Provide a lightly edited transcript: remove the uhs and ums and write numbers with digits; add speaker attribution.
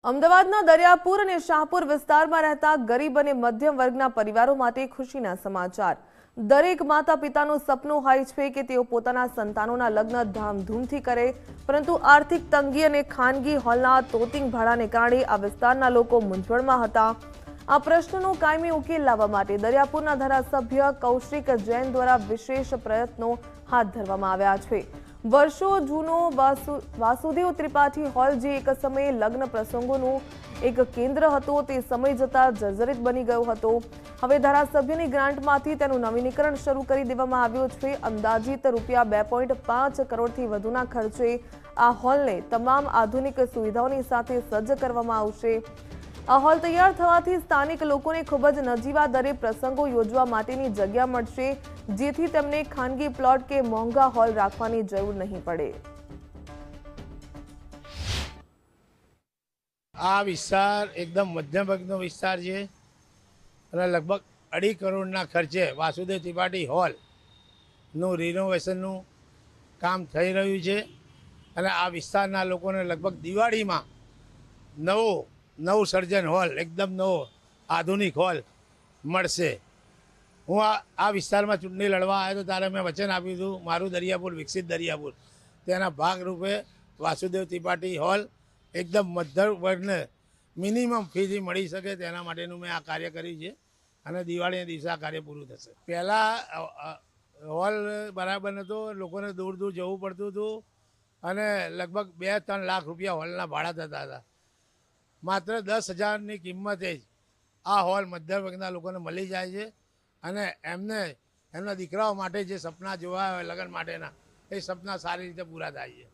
Speaker 1: અમદાવાદના દરિયાપુર અને શાહપુર વિસ્તારમાં રહેતા ગરીબ અને મધ્યમ વર્ગના પરિવારો માટે ખુશીના સમાચાર। દરેક માતા પિતાનું સપનું હોય છે કે તેઓ પોતાના સંતાનોના લગ્ન ધામધૂમથી કરે, પરંતુ આર્થિક તંગી અને ખાનગી હોલના તોતિંગ ભાડાને કારણે આ વિસ્તારના લોકો મૂંઝવણમાં હતા। આ પ્રશ્નનો કાયમી ઉકેલ લાવવા માટે દરિયાપુરના ધારાસભ્ય કૌશિક જૈન દ્વારા વિશેષ પ્રયત્નો હાથ ધરવામાં આવ્યા છે। વર્ષો જૂનો વાસુદેવ ત્રિપાઠી હોલ, જે એક સમયે લગ્ન પ્રસંગોનું એક કેન્દ્ર હતો, તે સમય જતા જર્જરિત બની ગયો હતો। હવે ધારાસભ્યની ગ્રાન્ટમાંથી તેનું નવીનીકરણ શરૂ કરી દેવામાં આવ્યું છે। અંદાજિત રૂપિયા 2.5 કરોડથી વધુના ખર્ચે આ હોલને તમામ આધુનિક સુવિધાઓની સાથે સજ્જ કરવામાં આવશે। આ હોલ તૈયાર થવાથી સ્થાનિક લોકોને ખૂબ જ નજીવા દરે પ્રસંગો યોજવા માટેની જગ્યા મળશે, જેથી તેમને ખાનગી પ્લોટ કે મોંઘા હોલ રાખવાની જરૂર નહીં પડે।
Speaker 2: આ વિસ્તાર એકદમ મધ્યમ વર્ગનો વિસ્તાર છે અને લગભગ 2.5 કરોડના ખર્ચે વાસુદેવ ત્રિપાઠી હોલનું રિનોવેશનનું કામ થઈ રહ્યું છે અને આ વિસ્તારના લોકોને લગભગ દિવાળીમાં નવું સર્જન હોલ, એકદમ નવો આધુનિક હોલ મળશે। હું આ વિસ્તારમાં ચૂંટણી લડવા આવ્યો તો ત્યારે મેં વચન આપ્યું હતું, મારું દરિયાપુર વિકસિત દરિયાપુર, તેના ભાગરૂપે વાસુદેવ ત્રિપાઠી હોલ એકદમ મધ્યમ વર્ગને મિનિમમ ફીથી મળી શકે તેના માટેનું મેં આ કાર્ય કર્યું છે અને દિવાળીના દિવસે આ કાર્ય પૂરું થશે। પહેલાં હોલ બરાબર નહોતો, લોકોને દૂર દૂર જવું પડતું હતું અને લગભગ 2-3 લાખ રૂપિયા હોલના ભાડા થતા હતા। માત્ર 10,000ની કિંમતે જ આ હોલ મધ્યમ વર્ગના લોકોને મળી જાય છે અને એમના દીકરાઓ માટે જે સપના જોવા હોય લગ્ન માટેના, એ સપના સારી રીતે પૂરા થાય છે।